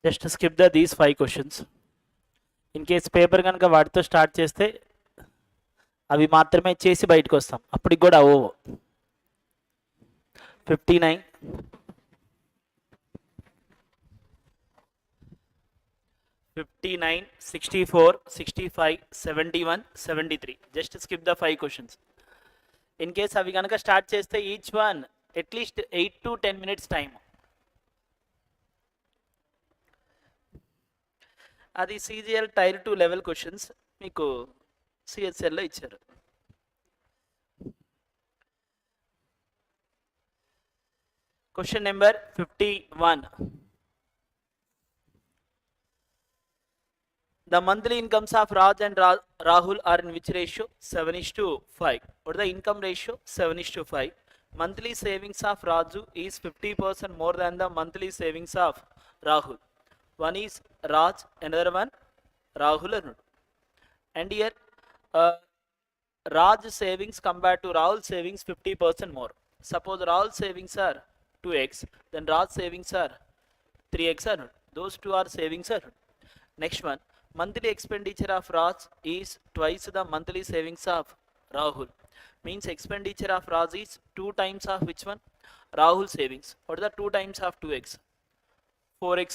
Just skip these 5 questions. In case paper కనుక వాటితో start చేస్తే అవి మాత్రమే చేసి బయటకు వస్తాం, అప్పటికి కూడా అవ్వవు. 59, 64, 65, 71, 73. Just skip the 5 questions. In case అవి కనుక స్టార్ట్ చేస్తే each one at least 8 to 10 minutes time. అది సిజిఎల్ టైర్ 2 లెవెల్ క్వశ్చన్స్ మీకు సిఎస్ఎల్లో ఇచ్చారు. Question number 51. The monthly incomes of Raj and Rahul are in which ratio? 7:5. What is the income ratio? 7:5. Monthly savings of Raju is 50% more than the monthly savings of Rahul. One is Raj, another one Rahul. And here Raj savings compared to Rahul savings 50% more. Suppose Rahul savings are 2x, then Raj savings are 3x. Those two are savings. Next one, monthly expenditure of Raj is twice the monthly savings of Rahul. Means expenditure of Raj is 2 times of which one? Rahul savings. What is the 2 times of 2x? 4x.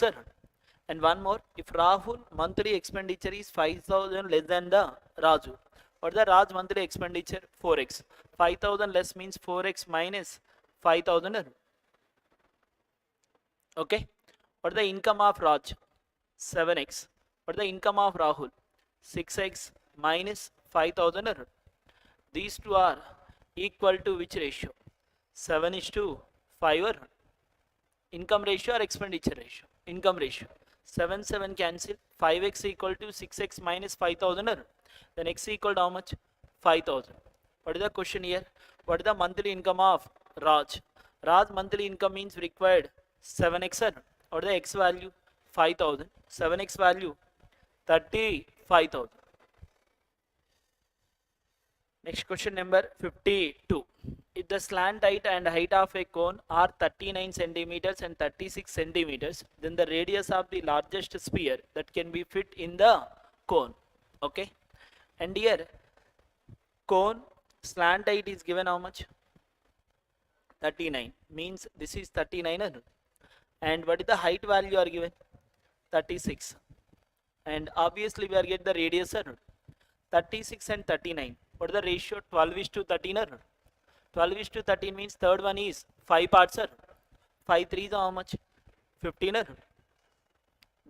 And one more, if Rahul monthly expenditure is 5,000 less than the Raju, what is the Raj monthly expenditure? 4x. 5,000 less means 4x minus 5,000. Okay. What is the income of Raj? 7x. What is the income of Rahul? 6x minus 5,000. These two are equal to which ratio? 7:5. Income ratio or expenditure ratio? Income ratio. 7 cancel. 5x equal to 6x minus 5,000. Then x equal to how much? 5,000. What is the question here? What is the monthly income of Raj? Raj monthly income means required 7x. What is the x value? 5,000. 7x value 35,000. Next question number 52. If the slant height and height of a cone are 39 centimeters and 36 centimeters, then the radius of the largest sphere that can be fit in the cone. Okay. And here cone slant height is given how much? 39. Means this is 39. And what is the height value are given? 36. And obviously we are get the radius. 36 and 39. What is the ratio? 12:13. 12:13 means third one is 5 parts. 5 3 is how much? 15.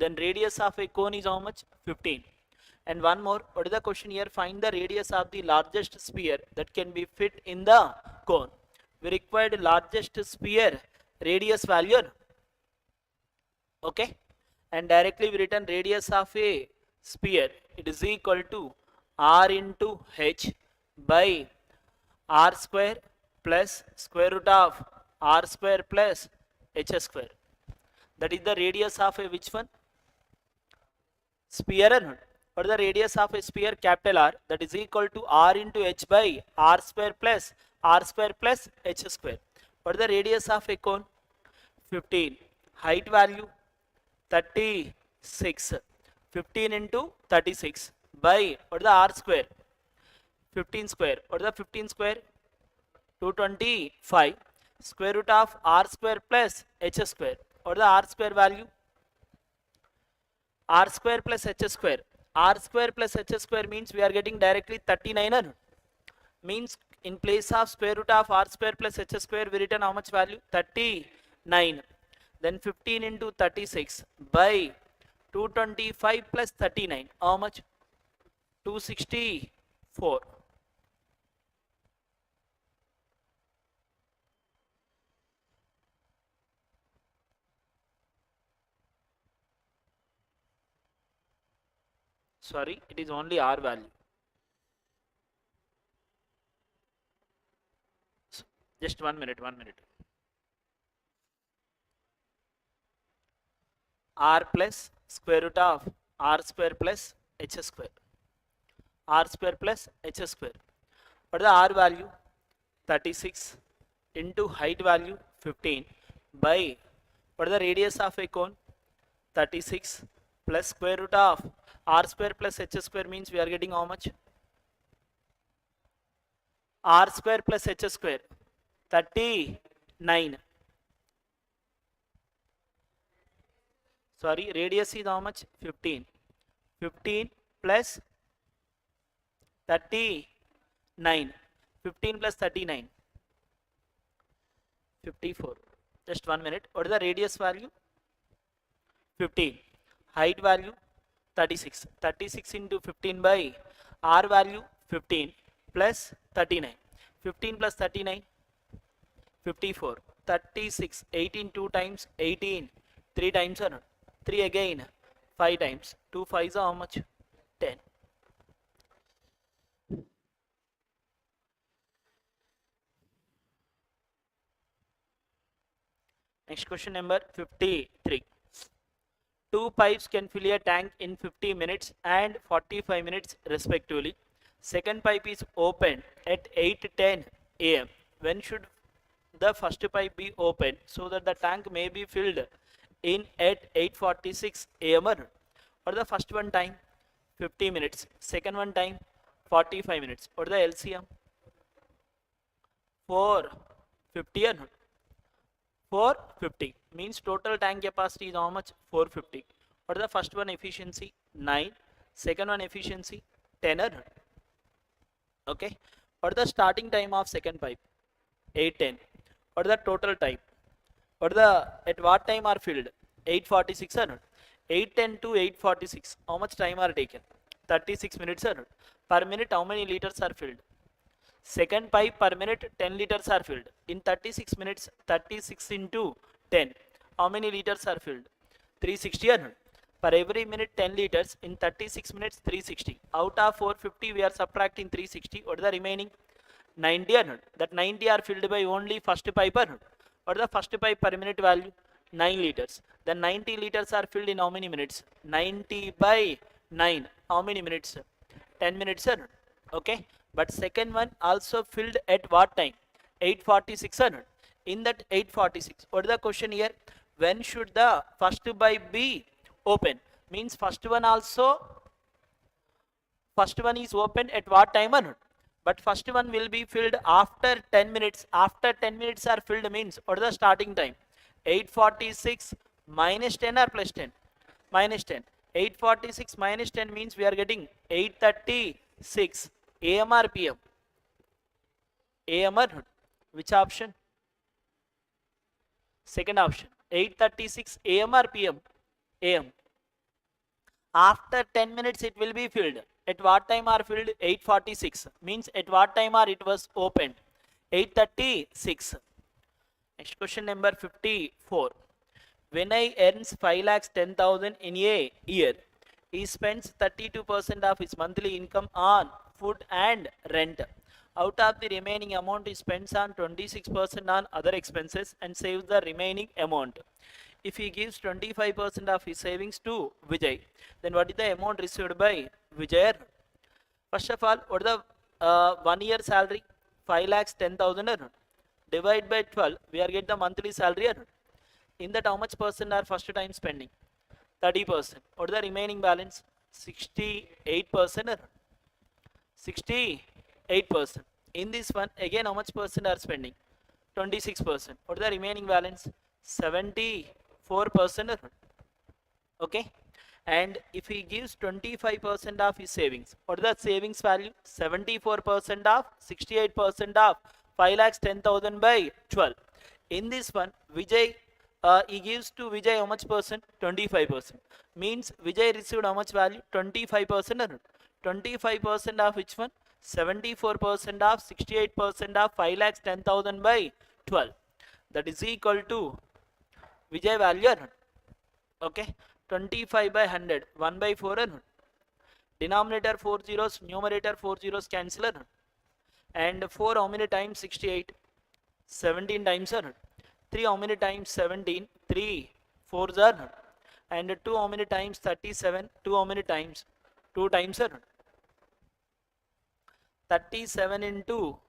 Then radius of a cone is how much? 15. And one more, what is the question here? Find the radius of the largest sphere that can be fit in the cone. We required largest sphere radius value. Okay. And directly we written radius of a sphere, it is equal to r into h by r square plus square root of r square plus h square. That is the radius of a which one? Sphere. What is the radius of a sphere? Capital R. That is equal to r into h by r square plus h square. What is the radius of a cone? 15. Height value 36. 15 into 36 by what is the r square? 15 square. What is the 15 square? 225. Square root of r square plus h square. What is the r square value? R square plus h square. R square plus h square means we are getting directly 39. Means in place of square root of r square plus h square we written how much value? 39. Then 15 into 36 by 225 plus 39. How much? 264. Sorry, it is only r value. Just 1 minute. R plus square root of r square plus h square. R square plus h square. What is the r value? 36 into height value 15 by what is the radius of a cone? 36 plus square root of r square plus h square means we are getting how much? R square plus h square 39. Sorry, radius is how much? 15. 15 plus 39. 15 plus 39. 54. Just 1 minute. What is the radius value? 15. Height value 36. 36 into 15 by r value 15 plus 39. 15 plus 39. 54. 36. 18 2 times 18. 3 times or not? 3 again 5 times. 2 5s are how much? 10. Next question number 53. Two pipes can fill a tank in 50 minutes and 45 minutes respectively. Second pipe is opened at 8:10 am. When should the first pipe be opened so that the tank may be filled in at 8:46 am? Or the first one time 50 minutes, second one time 45 minutes. Or the LCM 450 or not? 450 means total tank capacity is how much? 450. What is the first one efficiency? 9. Second one efficiency 10 or not? Okay. What is the starting time of second pipe? 8:10. What is the total time? What is the at what time are filled? 8:46 or not? 8:10 to 8:46. How much time are taken? 36 minutes or not? Per minute how many liters are filled? Second pipe per minute 10 liters are filled. In 36 minutes 36 into 10. How many liters are filled? 360 or not? Per every minute 10 liters. In 36 minutes 360. Out of 450 we are subtracting 360. What is the remaining? 90 or not? That 90 are filled by only first pipe or not? What is the first pipe per minute value? 9 liters. Then 90 liters are filled in how many minutes? 90 by 9. How many minutes? 10 minutes or not? Okay. But second one also filled at what time? 8:46 or not? In that 8:46. What is the question here? When should the first pipe be open? Means first one is opened at what time or not? But first one will be filled after 10 minutes. After 10 minutes are filled means what is the starting time? 8:46 minus 10 or plus 10? Minus 10. 8:46 minus 10 means we are getting 8:36 AM or PM? AM or not? Which option? Second option. 8:36 AM or PM? AM. After 10 minutes it will be filled. At what time are filled? 8:46. Means at what time are it was opened? 8:36. Next question number 54. When I earns 5,10,000 in a year, he spends 32% of his monthly income on food and rent. Out of the remaining amount, he spends on 26% on other expenses and saves the remaining amount. If he gives 25% of his savings to Vijay, then what is the amount received by Vijay? First of all, what is the 1 year salary? 5,10,000. Divide by 12, we are get the monthly salary. In that, how much percent are first time spending? 30%. What is the remaining balance? 68%. 68%. In this one, again, how much percent are spending? 26%. What is the remaining balance? 74%. Okay. And if he gives 25% of his savings, what is the savings value? 74% of 68% of 5,10,000 by 12. In this one, Vijay, he gives to Vijay how much percent? 25%. Means Vijay received how much value? 25%. 25% of which one? 74% of 68% of 5,10,000 by 12. That is equal to Vijay value. Okay. 25 by 100. 1 by 4. Denominator 4 zeros, numerator 4 zeros cancel. And 4 how many times? 68. 17 times. 3 how many times? 17. 3 4s are. And 2 how many times? 37. 2 how many times? 2 times. 37 into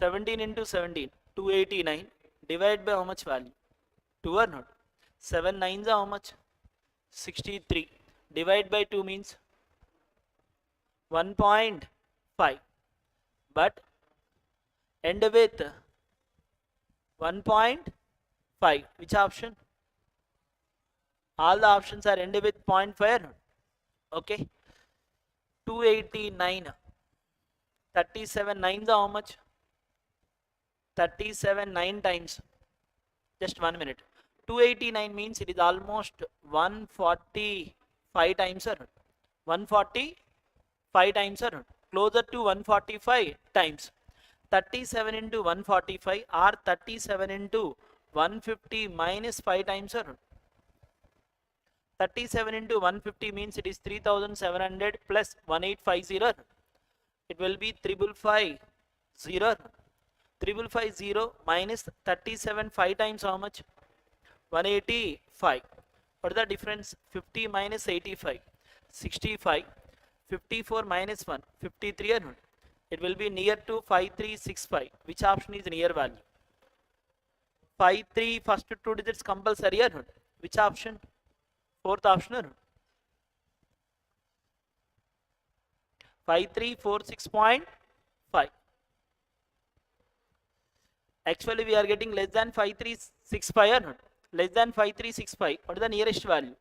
17 into 17. 289. Divide by how much value? 2 or not? 7 9s are how much? 63. Divide by 2 means 1.5. But end with 1.5. Which option? All the options are end with 0.5. Okay. 289. 37 9s how much? 37 9 times. Just 1 minute. 289 means it is almost 145 times around. 145 times around. Closer to 145 times. 37 into 145 or 37 into 150 minus 5 times around. 37 into 150 means it is 3700 plus 1850. It will be 555 0. 555 minus 37 5 times how much? 185. What is the difference? 50 minus 85, 65. 54 minus 1, 53. It will be near to 5365. Which option is near value? 53 first 2 digits compulsory. Which option? Fourth option. 5346.5. Actually we are getting less than 5365. Less than 5365. What is the nearest value?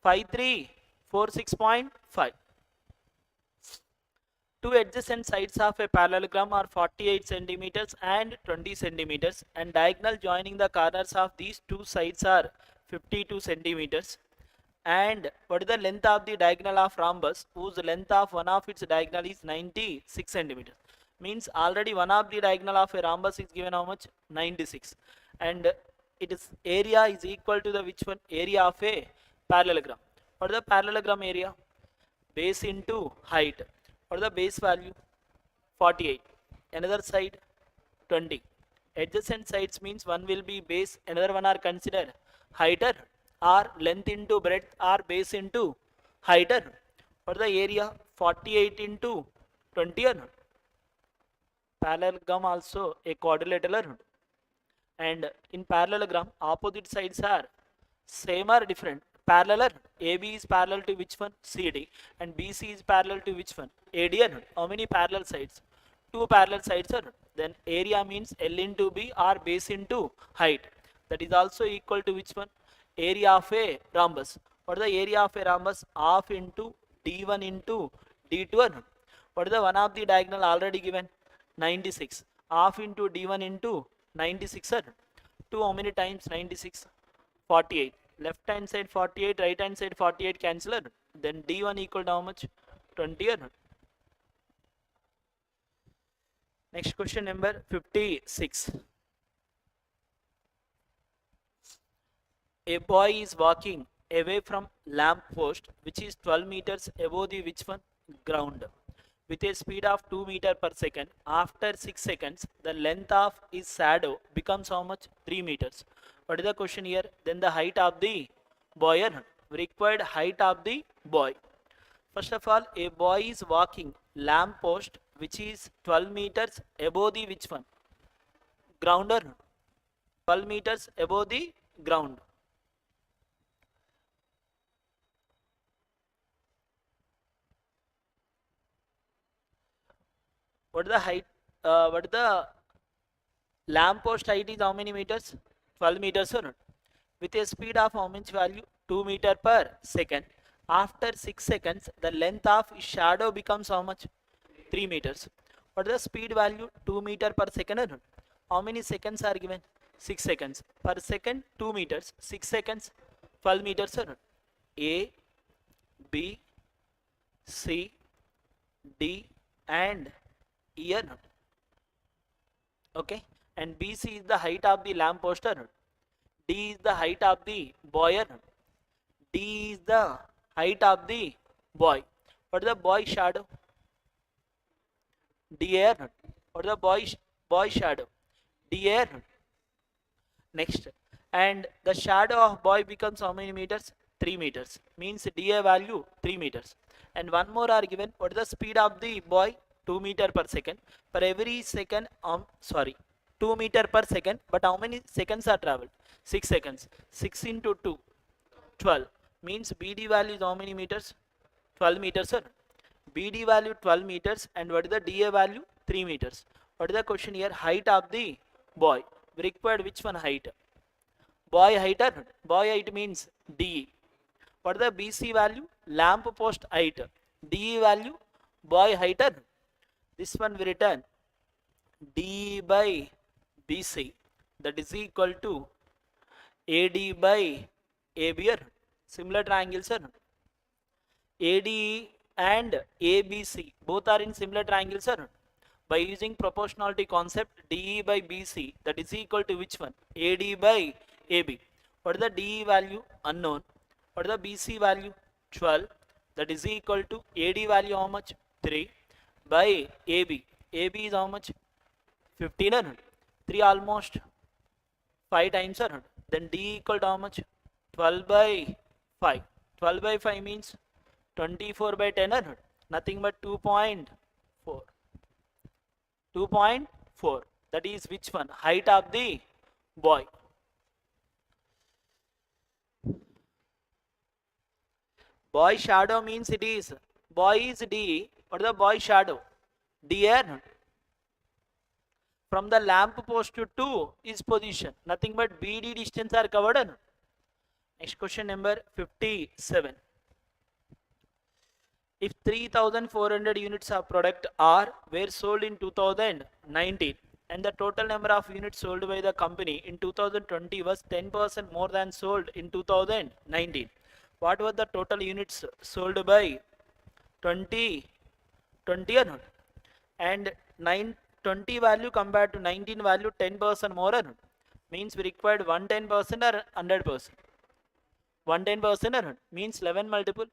5346.5. Two adjacent sides of a parallelogram are 48 centimeters and 20 centimeters, and diagonal joining the corners of these two sides are 52 centimeters. And what is the length of the diagonal of rhombus whose length of one of its diagonal is 96 centimeters? Means already one of the diagonal of a rhombus is given how much? 96. And it is area is equal to the which one? Area of a parallelogram. What is the parallelogram area? Base into height. What is the base value? 48. Another side 20. Adjacent sides means one will be base, another one are considered heighter, or length into breadth or base into heighter. What is the area? 48 into 20. Parallelogram also a quadrilateral. And in parallelogram opposite sides are same or different? Parallel. AB is parallel to which one? CD. And BC is parallel to which one? AD. How many parallel sides? Two parallel sides are. Then area means L into B or base into height. That is also equal to which one? Area of a rhombus. What is the area of a rhombus? Half into D1 into D2. What is the one of the diagonal already given? 96. Half into D1 into 96. 2 how many times? 96. 48. Left hand side 48, right hand side 48 cancel. Then D1 equal to how much? 20. Next question number 56. A boy is walking away from lamp post which is 12 meters above the which one? Ground, with a speed of 2 meters per second. After 6 seconds, the length of his shadow becomes how much? 3 meters. What is the question here? Then the height of the boy, required height of the boy. First of all, a boy is walking lamp post which is 12 meters above the which one? Ground. 12 meters above the ground. What is the height? What is the lamp post height is how many meters? 12 meters or not? With a speed of how much value? 2 meters per second. After 6 seconds, the length of shadow becomes how much? 3 meters. What is the speed value? 2 meters per second or not? How many seconds are given? 6 seconds. Per second 2 meters. 6 seconds 12 meters or not? A, B, C, D and E or not? Okay. And BC is the height of the lamp post or not? D is the height of the boy or not? D is the height of the boy. What is the boy shadow? DA or not? What is the boy shadow? DA or not? Next. And the shadow of boy becomes how many meters? 3 meters. Means DA value 3 meters. And one more are given. What is the speed of the boy? 2 meters per second. Per every second, 2 meters per second. But how many seconds are traveled? 6 seconds. 6 into 2, 12. means BD value is how many meters? 12 meters, sir. BD value 12 meters, and what is the DA value? 3 meters. What is the question here? Height of the boy. We required which one height? Boy height or boy height means DE. What is the BC value? Lamp post height. DE value? Boy height or this one we return DE by BC, that is equal to AD by AB. Similar triangles, sir. ADE and ABC both are in similar triangles, sir. By using proportionality concept, DE by BC, that is equal to which one? AD by AB. What is the DE value? Unknown. What is the BC value? 12. That is equal to AD value how much? 3 by AB. AB is how much? 15. 3 almost 5 times, sir. Then D equal to how much? 12 by 5. 12 by 5 means 24 by 10. Nothing but 2.4. 2.4. That is which one? Height of the boy. Boy shadow means it is. Boy is D. What is the boy shadow? DR. From the lamp post to his position. Nothing but BD distance are covered. Next question number 57. If 3,400 units of product R were sold in 2019 and the total number of units sold by the company in 2020 was 10% more than sold in 2019, what were the total units sold by 2020 or not? And 20 value compared to 19 value 10% more or not? Means we required 110% or 100%. 110% or not? Means 11 multiple.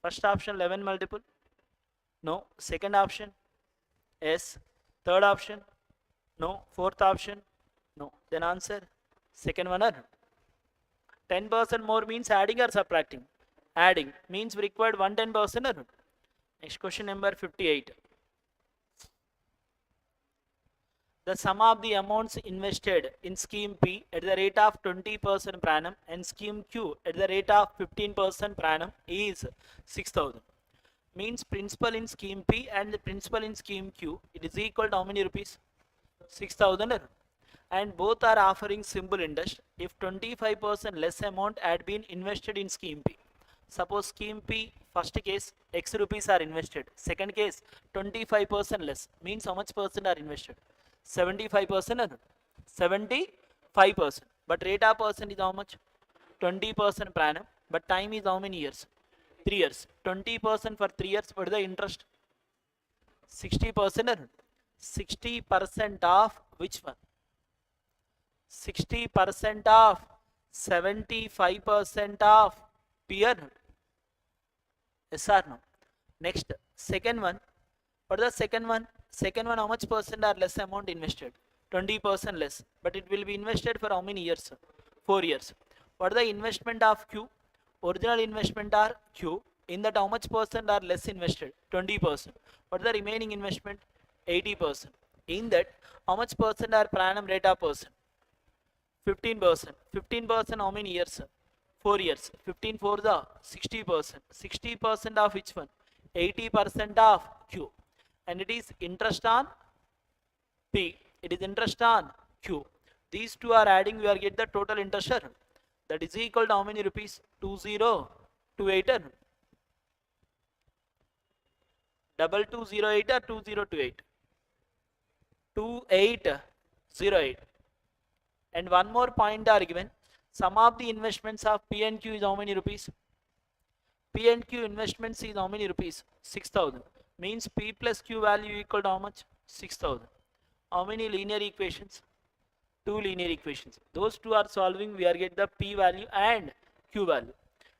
First option 11 multiple. No. Second option yes. Third option no. Fourth option no. Then answer second one or not? 10% more means adding or subtracting? Adding means we required 110% or not? Next question number 58. The sum of the amounts invested in scheme P at the rate of 20% per annum and scheme Q at the rate of 15% per annum is 6,000. Means principal in scheme P and the principal in scheme Q, it is equal to how many rupees? 6,000. And both are offering simple interest if 25% less amount had been invested in scheme P. Suppose scheme P, first case X rupees are invested, second case 25% less, means how much percent are invested? 75% or 75%. But rate of percent is how much? 20% per annum. But time is how many years? 3 years. 20% for 3 years. What is the interest? 60% or 60% of which one? 60% of 75% of peer. Yes or no? Next, second one. What is the second one? Second one, how much percent are less amount invested? 20% less. But it will be invested for how many years? 4 years. What is the investment of Q? Original investment are Q. In that, how much percent are less invested? 20%. What is the remaining investment? 80%. In that, how much percent are per annum rate of percent? 15%. 15% how many years? 4 years. 15 for the 60%. 60% of which one? 80% of Q. And it is interest on P. It is interest on Q. These two are adding, we are get the total interest. That is equal to how many rupees? 2028. 2208 or 2028? 2808. And one more point are given. Sum of the investments of P and Q is how many rupees? P and Q investments is how many rupees? 6,000. Means P plus Q value equal to how much? 6,000. How many linear equations? 2 linear equations. Those two are solving, we are get the P value and Q value.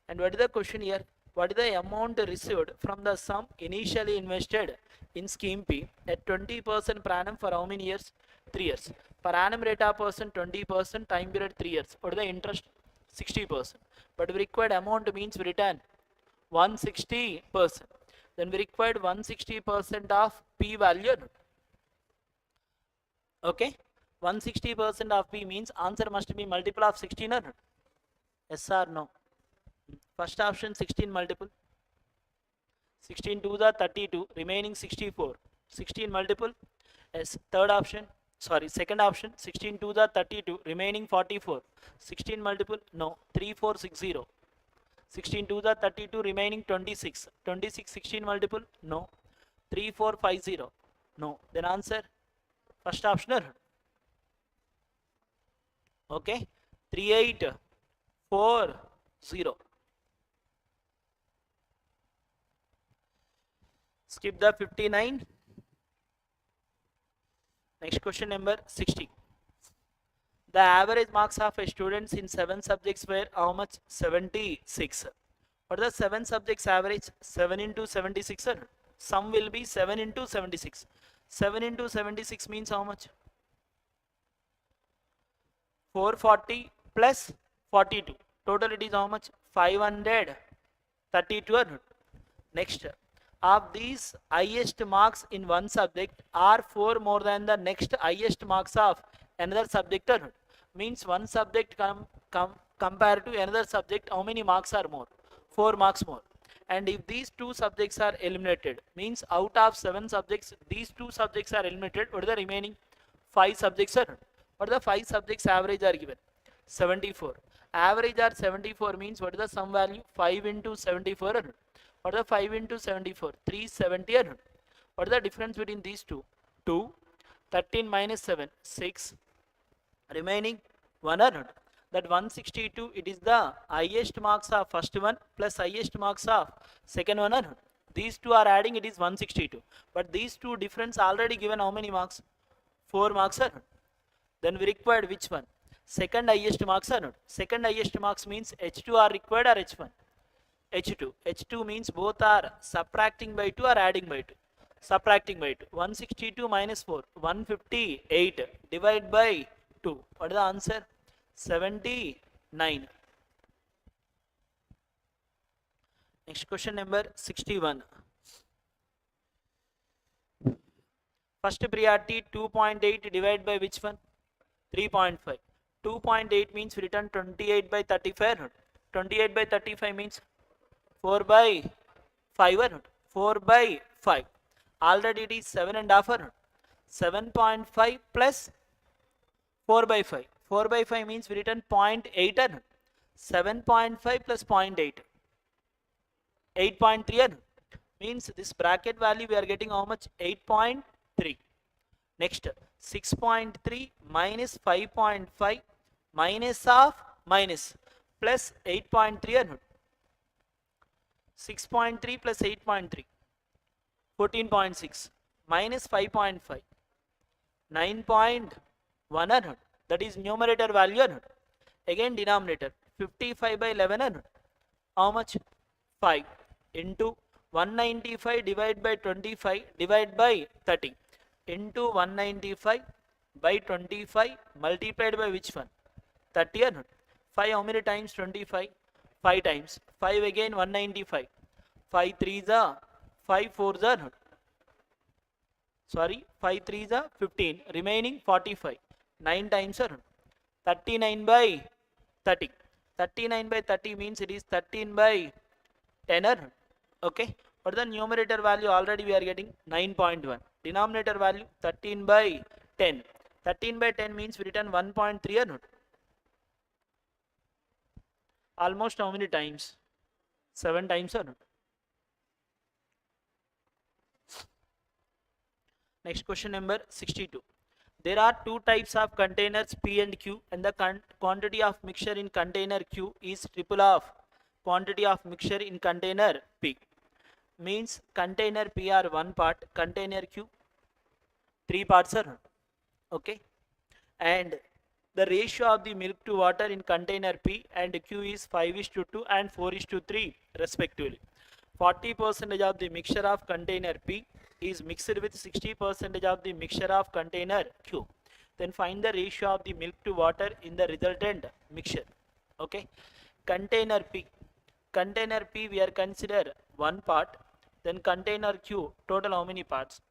And what is the question here? What is the amount received from the sum initially invested in scheme P at 20% per annum for how many years? 3 years. Per annum rate of percent 20%, time period 3 years. What is the interest? 60%. But we required amount means we return 160%. Then we required 160% of P value. Okay, 160% of P means answer must be multiple of 16 or not? Yes or no? First option 16 multiple. 16 to the 32, remaining 64. 16 multiple. Yes. Third option, sorry, second option 16 to the 32, remaining 44. 16 multiple, no, 3460. 16 to the 32, remaining 26. 26 16 multiple, no, 3450. No. Then answer first option. Okay, 3840. Skip the 59. Next question number 60. The average marks of a students in 7 subjects were how much? 76. What are the 7 subjects average? 7 into 76. Sum will be 7 into 76. 7 into 76 means how much? 440 plus 42. Total it is how much? 532. Next, of these highest marks in one subject are 4 more than the next highest marks of another subject. Means one subject compared to another subject, how many marks are more? 4 marks more. And if these 2 subjects are eliminated, means out of 7 subjects, these 2 subjects are eliminated, what are the remaining 5 subjects are? What are the 5 subjects average are given? 74. Average are 74 means what is the sum value? 5 into 74. What is the 5 into 74? 370. What is the difference between these two? 2. 13 minus 7, 6. Remaining 100. That 162, it is the highest marks of first one plus highest marks of second one. These two are adding, it is 162. But these two difference already given how many marks? 4 marks. Then we required which one? Second highest marks or not? Second highest marks means H2 are required or H1? H2. H2 means both are subtracting by 2 or adding by 2? Subtracting by 2. 162 minus 4, 158. Divide by 2. What is the answer? 79. Next question number 61. First priority 2.8 divided by which one? 3.5. 2.8 means written 28 by 35. 28 by 35 means 4 by 5. 4 by 5. Already it is 7.5. 7.5 plus 4 by 5. 4 by 5 means written 0.8. 7.5 plus 0.8. 8.3. Means this bracket value we are getting how much? 8.3. Next, 6.3 minus 5.5 minus of minus plus 8.3. 6.3 plus 8.3. 14.6 minus 5.5. 9.1. That is numerator value. Again denominator 55 by 11. How much? 5 into 195 divided by 25 divided by 30 into 195 by 25 multiplied by which one? 30. 5 how many times? 25. 5 times. 5 again 195. 5 3s are 5 4s are sorry 5 3s are 15. Remaining 45. 9 times are 39 by 30. 39 by 30 means it is 13 by 10. Okay. What is the numerator value? Already we are getting 9.1. Denominator value 13 by 10. 13 by 10 means we written 1.3 or not? Almost how many times? 7 times or not? Next question number 62. There are 2 types of containers P and Q, and the quantity of mixture in container Q is triple of quantity of mixture in container P. Means container P are 1 part, container Q 3 parts are. Okay. And the ratio of the milk to water in container P and Q is 5:2 and 4:3 respectively. 40% of the mixture of container P is mixed with 60% of the mixture of container Q. Then find the ratio of the milk to water in the resultant mixture. Okay. Container P. Container P we are consider 1 part. Then container Q total how many parts?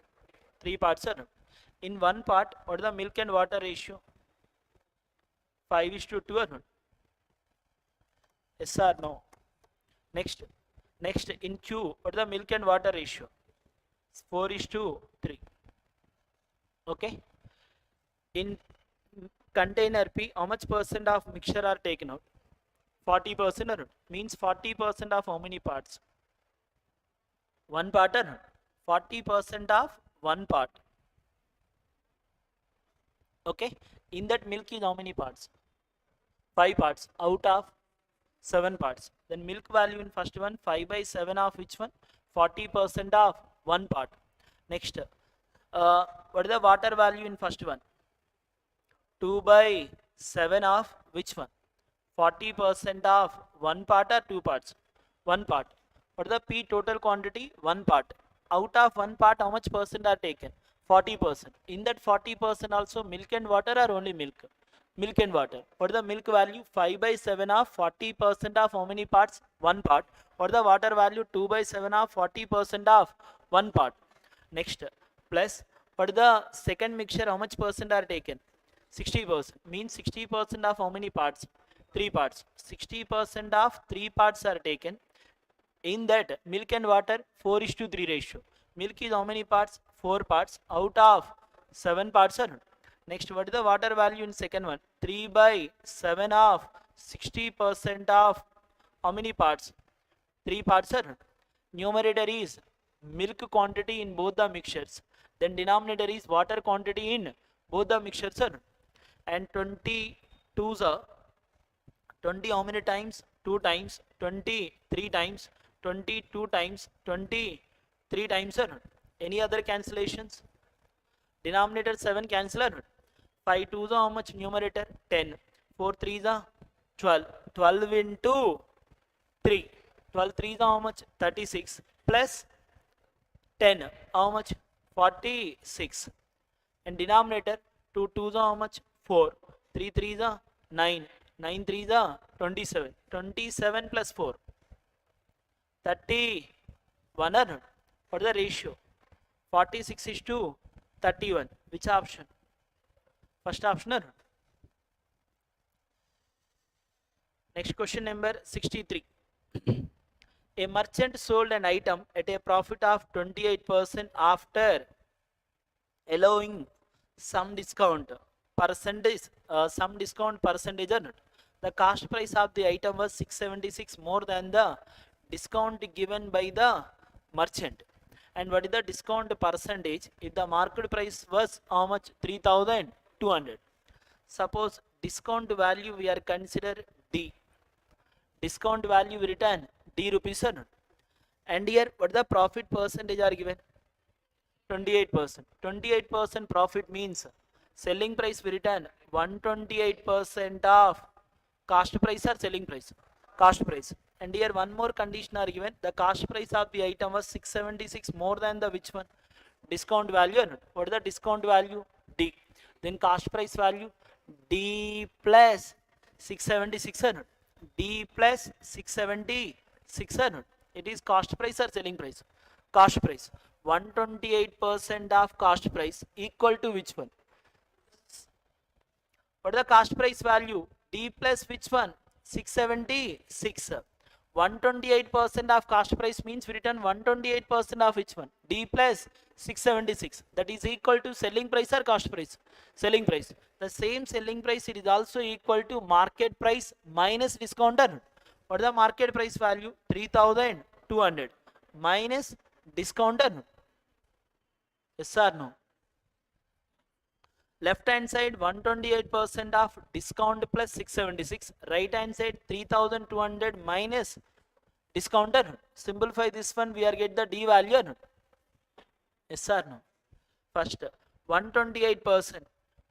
3 parts are. In 1 part, what is the milk and water ratio? 5:2 or not? Yes or no? Next in Q, what is the milk and water ratio? 4:3. Okay. In container P, how much percent of mixture are taken out? 40% or not? Means 40% of how many parts? One part or not? 40% of one part. Okay. In that milk is how many parts? 5 parts out of 7 parts. Then milk value in first one, 5/7 of which one? 40% of one part. Next, what is the water value in first one? 2/7 of which one? 40% of one part or 2 parts? One part. What is the P total quantity? One part. Out of one part, how much percent are taken? 40%. In that 40% also milk and water or only milk? Milk and water. What is the milk value? 5/7 of 40% of how many parts? One part. What is the water value? 2/7 of 40% of one part. Next, plus what is the second mixture? How much percent are taken? 60%. Means 60% of how many parts? 3 parts. 60% of 3 parts are taken. In that milk and water 4:3 ratio. Milk is how many parts? 4 parts out of 7 parts are. Next, what is the water value in second one? 3/7 of 60% of how many parts? 3 parts are. Numerator is milk quantity in both the mixtures. Then denominator is water quantity in both the mixtures are. And 22s are 20 how many times? 2 times. 20 3 times. 22 times. 23 times are. Any other cancellations? Denominator 7 cancel or not? 5 2s are how much? Numerator 10. 4 3s are 12. 12 into 3. 12 3s are how much? 36 plus 10 how much? 46. And denominator 2 2s are how much? 4. 3 3s are 9. 9 3s are 27. 27 plus 4. 31 or not? What is the ratio? 46:31. Which option? First option or not? Next question number 63. A merchant sold an item at a profit of 28% after allowing some discount percentage or not. The cost price of the item was 676 more than the discount given by the merchant. And what is the discount percentage if the market price was how much? 3,200. Suppose discount value we are consider D. Discount value we return D rupees or not. And here what the profit percentage are given? 28%. 28% profit means selling price we return 128% of cost price or selling price? Cost price. And here one more condition are given. The cost price of the item was 676 more than the which one? Discount value or not? What is the discount value? D. Then cost price value D plus 676 or not? D plus 676 or not? It is cost price or selling price? Cost price. 128% of cost price equal to which one? What is the cost price value? D plus which one? 676. 128% of cost price means we return 128% of which one? D plus 676. That is equal to selling price or cost price? Selling price. The same selling price, it is also equal to market price minus discount. What is the market price value? 3,200 minus discount. Yes or no? Left hand side 128% of discount plus 676. Right hand side 3,200 minus discount. Simplify this one, we are get the D value. Yes or no? First 128%.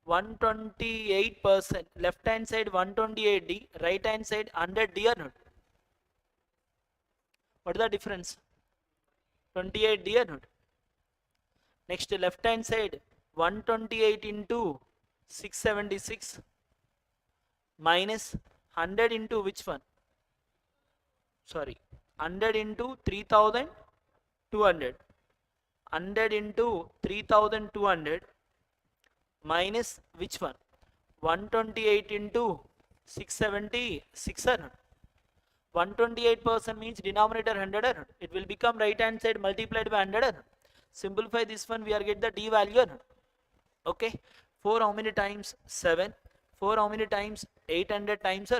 128%. Left hand side 128D. Right hand side 100D or not? What is the difference? 28D or not? Next left hand side 128 into 676 minus 100 into which one? Sorry, 100 into 3,200. 100 into 3,200 minus which one? 128 into 676. 128% means denominator 100. It will become right hand side multiplied by 100. Simplify this one, we are get the d value. Okay, 4 how many times 7, 4 how many times 800 times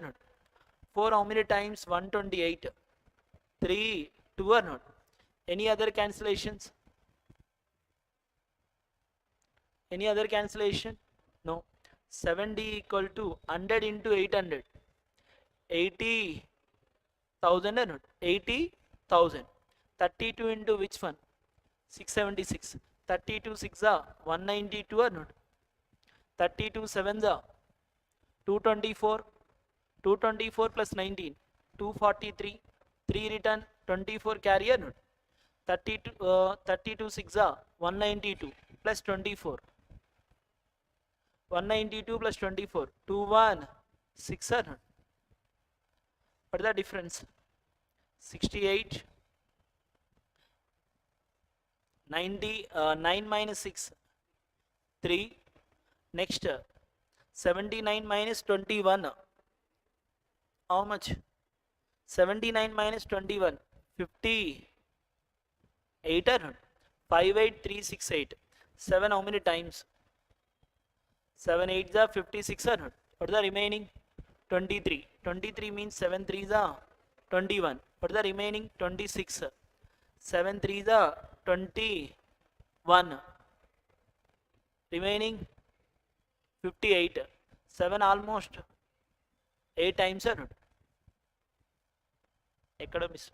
4 how many times 128, 3 2 or not. Any other cancellations? Any other cancellation? No. 7d equal to 100 into 800, 80,000 or not? 80,000. 32 into which one? 676. 32 6 are 192 or not? 32 7 are 224. 224 plus 19, 243. 3 return 24 carry or not? 32 6 are 192 plus 24. 192 plus 24, 216 or not? What is the difference? 68, 90, 9 minus 6, 3. Next, 79 minus 21. How much? 79 minus 21, 58 or not? 58368. 7 how many times? 7 8s are 56 or not? What is the remaining? 23. 23 means 7 3s are 21. What is the remaining? 26. 7 3s are 21. Remaining 58. 7 almost 8 times or not? Ekkada miss.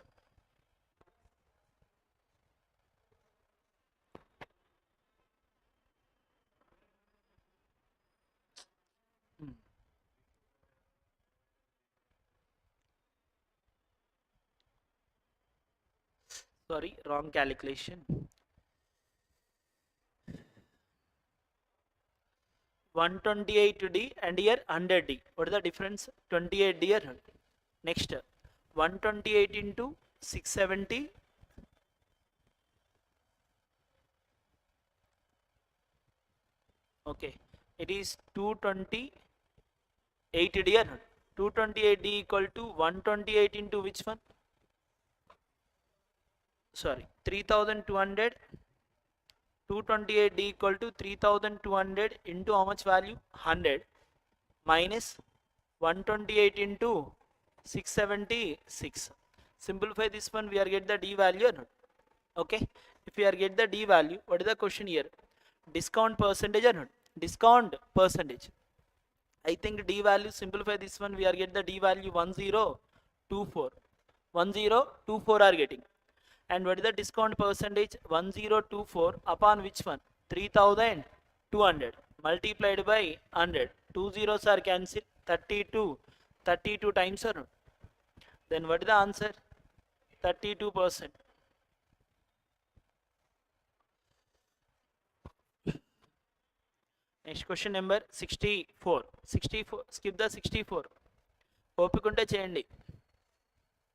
Sorry, wrong calculation. 128d and here 100d. What is the difference? 28d here. Next, 128 into 670. Okay, it is 228d here. 228d equal to 128 into which one? Sorry, 3200. 228d equal to 3200 into how much value? 100 minus 128 into 676. Simplify this one, we are get the d value or not? Okay, if we are get the d value, what is the question here? Discount percentage or not? Discount percentage. I think d value, simplify this one, we are get the d value 1024. 1024 are getting. And what is the discount percentage? 1024 upon which one? 3200 multiplied by 100. 2 zeros are cancelled. 32. 32 times or not? Then what is the answer? 32%. Next question number 64. 64. Skip the 64. Opikunte cheyandi.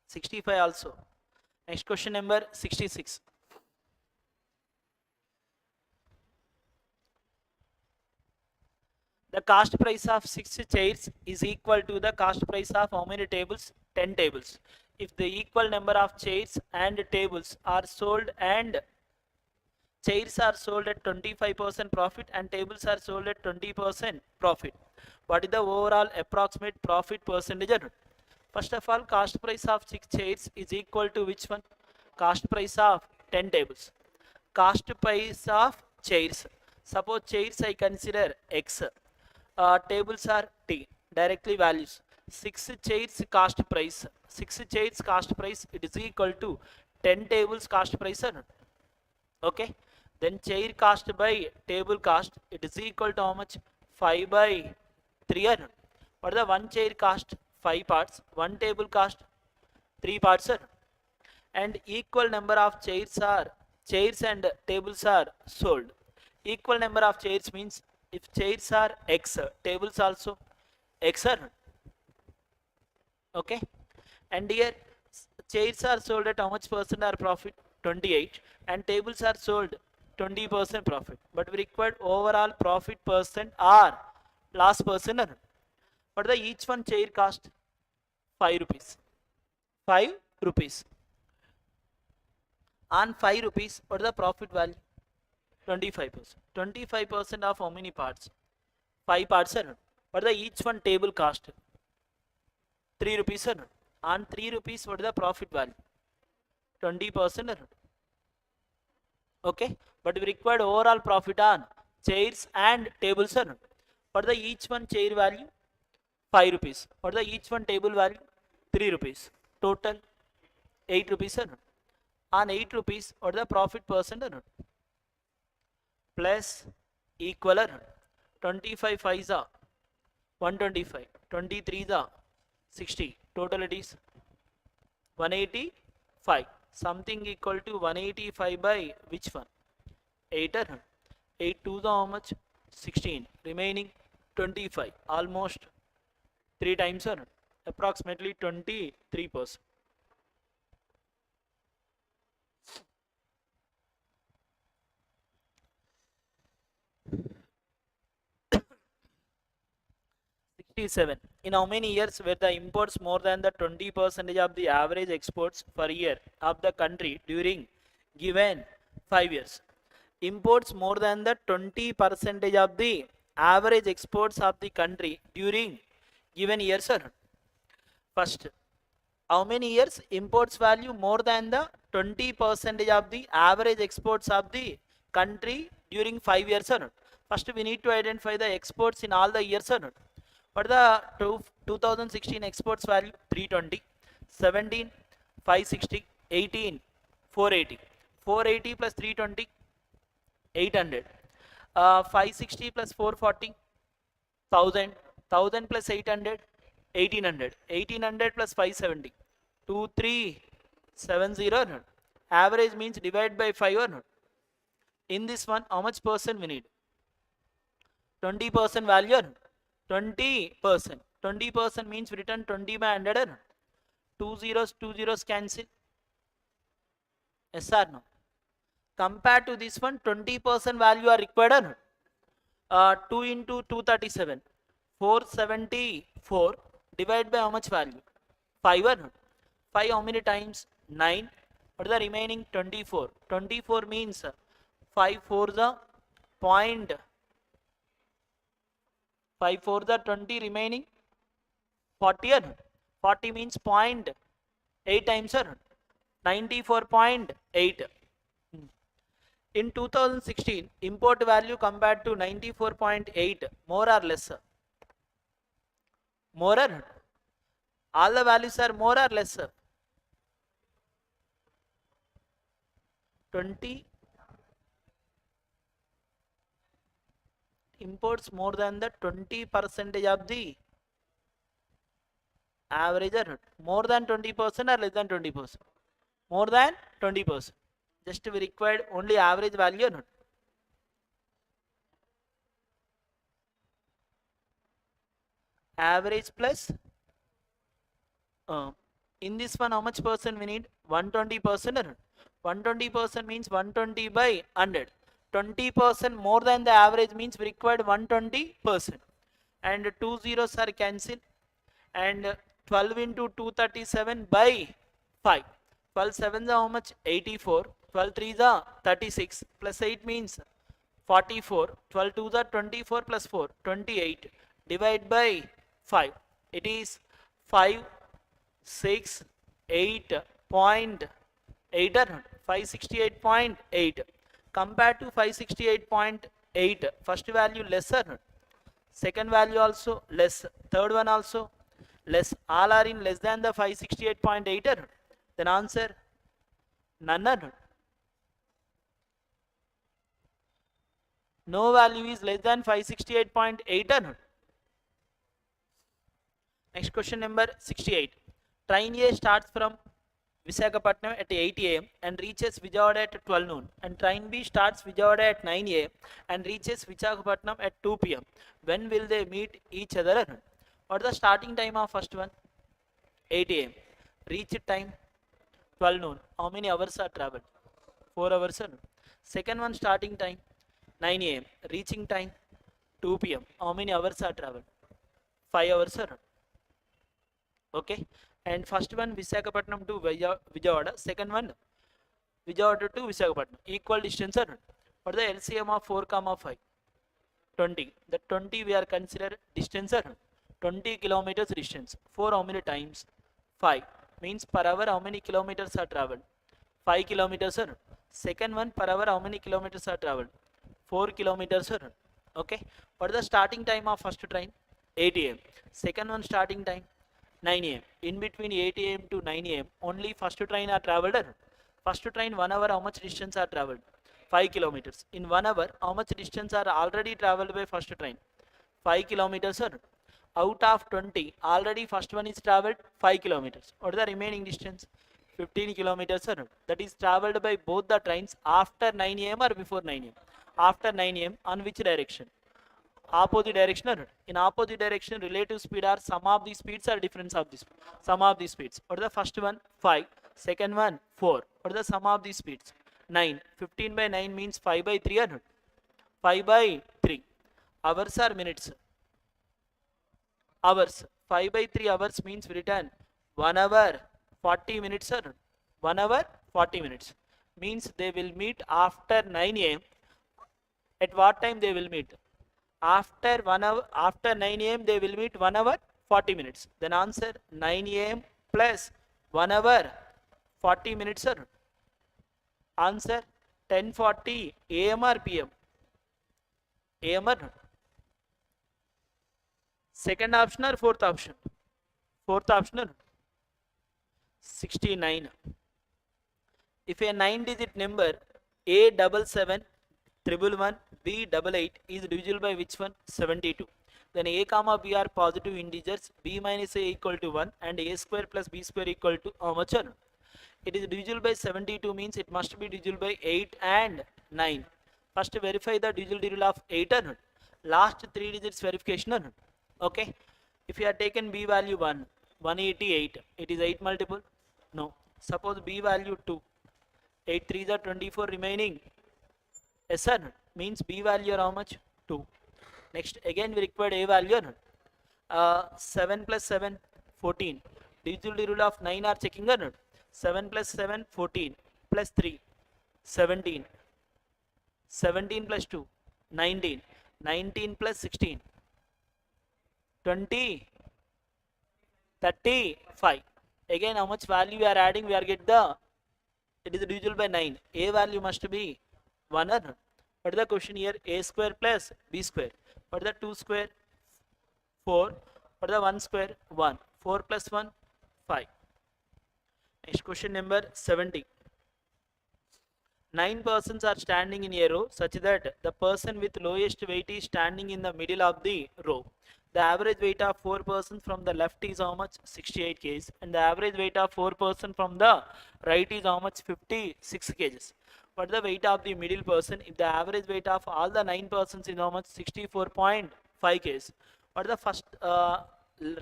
65 also. Next question number 66. The cost price of 6 chairs is equal to the cost price of how many tables? 10 tables. If the equal number of chairs and tables are sold and chairs are sold at 25% profit and tables are sold at 20% profit, what is the overall approximate profit percentage? First of all, cost price of 6 chairs is equal to which one? Cost price of 10 tables. Cost price of chairs. Suppose chairs I consider X. Tables are T. Directly values. 6 chairs cost price. 6 chairs cost price, it is equal to 10 tables cost price. Okay. Then chair cost by table cost, it is equal to how much? 5 by 3. What is the one chair cost? 5 parts. One table cost 3 parts. And equal number of chairs and tables are sold. Equal number of chairs means if chairs are X, tables also X. Okay. And here chairs are sold at how much percent are profit? 28. And tables are sold 20% profit. But we required overall profit percent or loss percent. What the each one chair cost? 5 rupees. 5 rupees. On 5 rupees, what is the profit value? 25%. 25% of how many parts? 5 parts are. What is the each one table cost? 3 rupees are. On 3 rupees, what is the profit value? 20% are. Okay, but we required overall profit on chairs and tables are. What is the each one chair value? 5 rupees. What is the each one table value? 3 rupees. Total 8 rupees are. On 8 rupees, what is the profit percent are? Plus equal are. 25 5s are 125. 23s are 60. Total it is 185. Something equal to 185 by which one? 8 are. 8 2s are how much? 16. Remaining 25. Almost 3 times are. Approximately 23%. In how many years were the imports more than the 20% of the average exports per year of the country during given 5 years? Imports more than the 20% of the average exports of the country during given year, sir. First, how many years imports value more than the 20% of the average exports of the country during 5 years, sir? First, we need to identify the exports in all the years, sir. What the 2016 exports value? 320, 17, 560, 18, 480. 480 plus 320, 800. 560 plus 440, 1000. 1000 plus 800, 1800. 1800 plus 570, 2370. Average means divide by 5 or not. In this one, how much percent we need? 20% value or not? 20%. 20% means written 20 by 100 or not? 2 zeros cancel. Yes or no? Compared to this one, 20% value are required or not? 2 into 237, 474, divide by how much value? 5 or not? 5 how many times? 9. What is the remaining? 24. 24 means 5 4 the point. 5 4 the 20, remaining 40 or not? 40 means 0.8 times or not? 94.8. In 2016, import value compared to 94.8, more or less? More or not? All the values are more or less? 20 imports more than the 20% of the average or not? More than 20% or less than 20%? More than 20%. Just we required only average value or not? Average plus in this one how much percent we need? 120% or not? 120% means 120 by 100. 20% more than the average means we required 120%. And 2 zeros are cancelled. And 12 into 237 by 5. 12 7s are how much? 84. 12 3s are 36. Plus 8 means 44. 12 2s are 24 plus 4. 28. Divide by 5. It is 5 6 8.8 or 568.8. Compared to 568.8, first value lesser, second value also less, third one also less. All are in less than the 568.8. Then answer none or not? No value is less than 568.8 or not? Next question number 68. Train A starts from Visakhapatnam at 8 a.m. and reaches Vijayawada at 12 noon. And train B starts Vijayawada at 9 a.m. and reaches Visakhapatnam at 2 p.m. When will they meet each other? What is the starting time of first one? 8 a.m. Reach time 12 noon. How many hours are traveled? 4 hours. Second one starting time 9 a.m. Reaching time 2 p.m. How many hours are traveled? 5 hours. Okay. And first one Visakhapatnam to Vijayawada, second one Vijayawada to Visakhapatnam. Equal distance are what the LCM of 4 comma 5? 20. The 20 we are consider distance are 20 kilometers distance. 4 how many times? 5. Means per hour how many kilometers are traveled? 5 kilometers are. Second one per hour how many kilometers are traveled? 4 kilometers are. Okay. What is the starting time of first train? 8 a.m. Second one starting time 9 a.m. In between 8 a.m. to 9 a.m. only first train are traveled. First train 1 hour how much distance are traveled? 5 kilometers. In 1 hour how much distance are already traveled by first train? 5 kilometers. Out of 20 already first one is traveled 5 kilometers. What is the remaining distance? 15 kilometers. That is traveled by both the trains after 9 a.m. or before 9 a.m. After 9 a.m. on which direction? Opposite direction. In opposite direction relative speed are sum of the speeds or difference of the speed? Sum of the speeds. What is the first one? 5. Second one 4. What is the sum of the speeds? 9. 15 by 9 means 5 by 3 or 5 by 3. Hours or minutes? Hours. 5 by 3 hours means written 1 hour 40 minutes or 1 hour 40 minutes. Means they will meet after 9 a.m. At what time they will meet? After 1 hour, after 9 a.m. they will meet 1 hour 40 minutes. Then answer 9 a.m. plus 1 hour 40 minutes. Sir. Answer 10:40 a.m. or p.m. a.m. or second option or fourth option? Fourth option or 69. If a 9-digit number A7711 B88 is divisible by which one? 72. Then A comma B are positive integers, B minus A equal to 1 and A square plus B square equal to how much? It is divisible by 72 means it must be divisible by 8 and 9. First verify the divisibility rule of 8 or not. Last 3 digits verification or not. Okay. If you have taken B value 1, 188, it is 8 multiple? No. Suppose B value 2, 8 3s are 24 remaining. Yes sir, means B value are how much? 2. Next again we required A value. 7 plus 7, 14. Divisibility rule of 9 are checking or not? 7 plus 7, 14 plus 3, 17. 17 plus 2, 19. 19 plus 16, 20, 35. Again how much value we are adding? We are get the, it is divisible by 9. A value must be 1 or not. What is the question here? A square plus B square. What is the 2 square? 4. What is the 1 square? 1. 4 plus 1, 5. Next question number 70. 9 persons are standing in a row such that the person with lowest weight is standing in the middle of the row. The average weight of 4 persons from the left is how much? 68 kgs. And the average weight of 4 persons from the right is how much? 56 kgs. What is the weight of the middle person? If the average weight of all the 9 persons is how much? 64.5 kgs. What is the first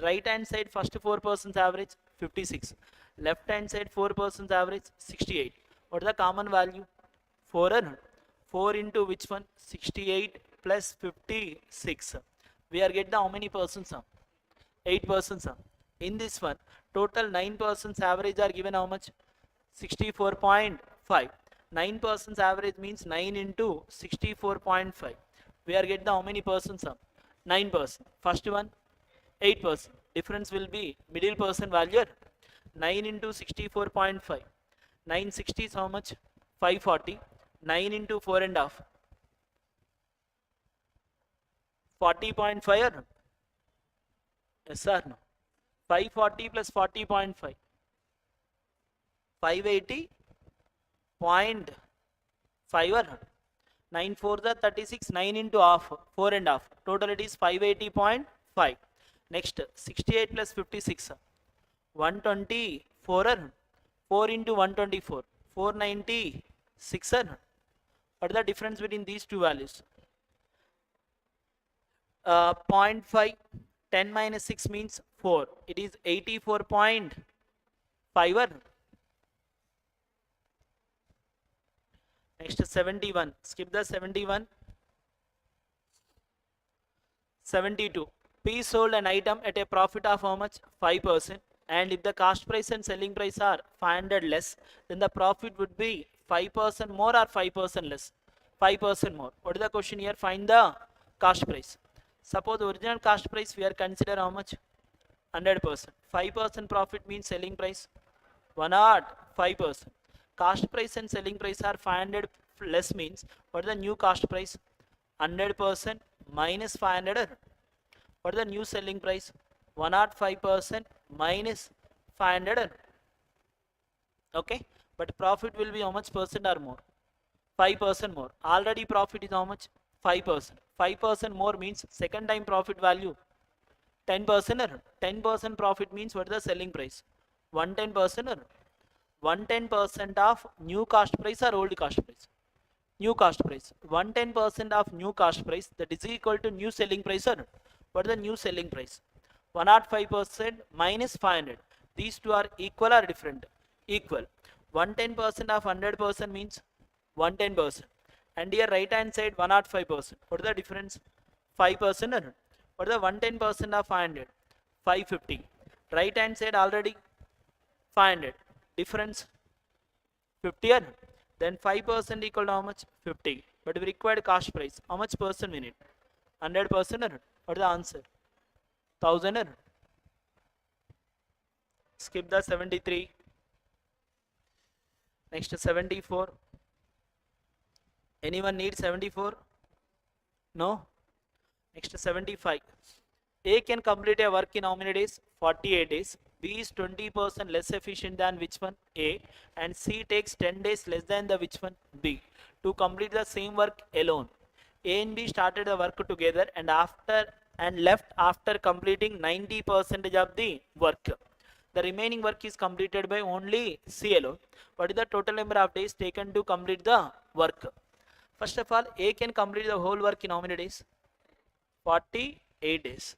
right hand side first 4 persons average? 56. Left hand side 4 persons average? 68. What is the common value? 4 or not? 4 into which one? 68 plus 56. We are getting how many persons? 8 persons. In this one, total 9 persons average are given how much? 64.5. 9 persons average means 9 into 64.5. We are getting how many persons? 9 persons. First one, 8 persons. Difference will be middle person value. 9 into 64.5. 960 is how much? 540. 9 into 4 and half. 40.5 or no? Yes or no? 540 plus 40.5. 580.5 or no? 9 4 the 36. 9 into half. 4 and half. Total it is 580.5. Next 68 plus 56. 124 or no? 4 into 124. 496 or no? What is the difference between these two values? 0.5. 10 minus 6 means 4. It is 84.5 or no? Next 71. Skip the 71. 72. P sold an item at a profit of how much? 5% and if the cost price and selling price are 500 less, then the profit would be 5% more or 5% less. 5% more. What is the question here? Find the cost price. Suppose original cost price we are consider how much? 100%. 5% profit means selling price 105%. Cost price and selling price are 500 less means what is the new cost price? 100% minus 500. What is the new selling price? 105% minus 500. Okay, but profit will be how much percent or more? 5% more. Already profit is how much? 5%. 5% more means second time profit value 10%. 10% profit means what is the selling price? 110%. 110% of new cost price or old cost price? New cost price. 110% of new cost price, that is equal to new selling price. Or what is the new selling price? 105% minus 500. These two are equal or different? Equal. 110% of 100% means 110%. And here right hand side 105%. What is the difference? 5%. Or what is the 110% of 500? 550. Right hand side already 500. Difference 50. Then 5% equal to how much? 50. But we required cost price. How much percent we need? 100%. What is the answer? 1000. Skip the 73. Next 74. Anyone need 74? No? Next 75. A can complete a work in how many days? 48 days. B is 20% less efficient than which one? A. And C takes 10 days less than the which one? B. To complete the same work alone, A and B started the work together and left after completing 90% of the work. The remaining work is completed by only C alone. What is the total number of days taken to complete the work? First of all, A can complete the whole work in how many days? 48 days.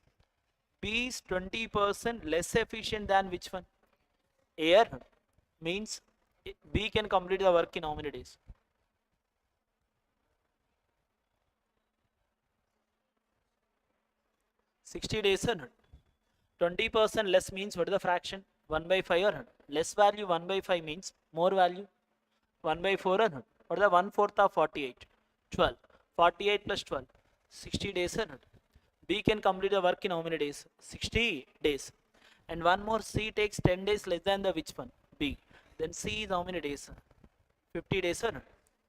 B is 20% less efficient than which one? A. Means B can complete the work in how many days? 60 days. 20% less means what is the fraction? 1 by 5. Less value 1 by 5 means more value 1 by 4. What is the 1/4 of 48? 12. 48 plus 12. 60 days. B can complete the work in how many days? 60 days. And one more, C takes 10 days less than the which one? B. Then C is how many days? 50 days.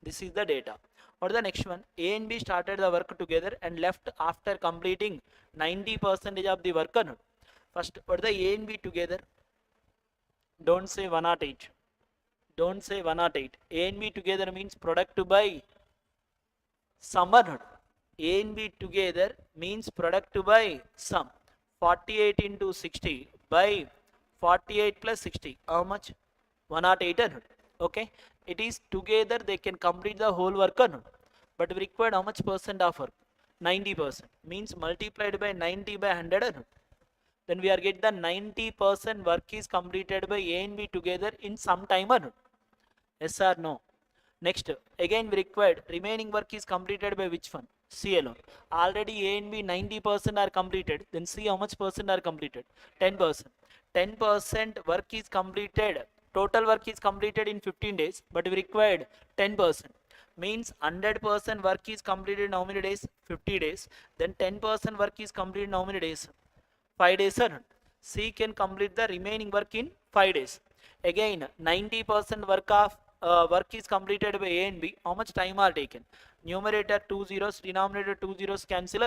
This is the data. What is the next one? A and B started the work together and left after completing 90% of the work. First, what is the A and B together? Don't say 108. Don't say 108. A and B together means product by sum. A and B together means product by sum. 48 into 60 by 48 plus 60. How much? 108. Okay. It is together they can complete the whole work. But we required how much percent of work? 90%. Means multiplied by 90 by 100. Then we are get the 90% work is completed by A and B together in some time. Yes or no? Next, again we required remaining work is completed by which one? C alone. Already A and B 90% are completed. Then C how much percent are completed? 10%. 10% work is completed. Total work is completed in 15 days. But we required 10%. Means 100% work is completed in how many days? 50 days. Then 10% work is completed in how many days? 5 days. C can complete the remaining work in 5 days. Again 90% work is completed by A and B. How much time are taken? Numerator 2 zeros, denominator 2 zeros cancel.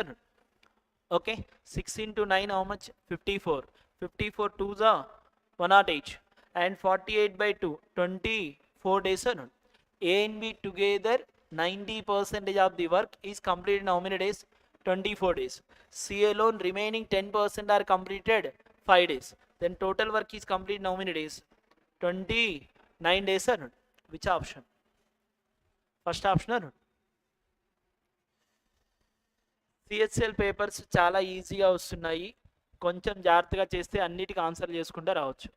Okay, 6 into 9 how much? 54. 54 2s are 108 and 48 by 2 24 days. A and B together 90% of the work is completed in how many days? 24 days. C alone remaining 10% are completed 5 days. Then total work is completed in how many days? 29 days. Which option? First option. CHL papers చాలా ఈజీగా వస్తున్నాయి. కొంచెం జాగ్రత్తగా చేస్తే అన్నిటికీ answer చేసుకుంటూ రావచ్చు.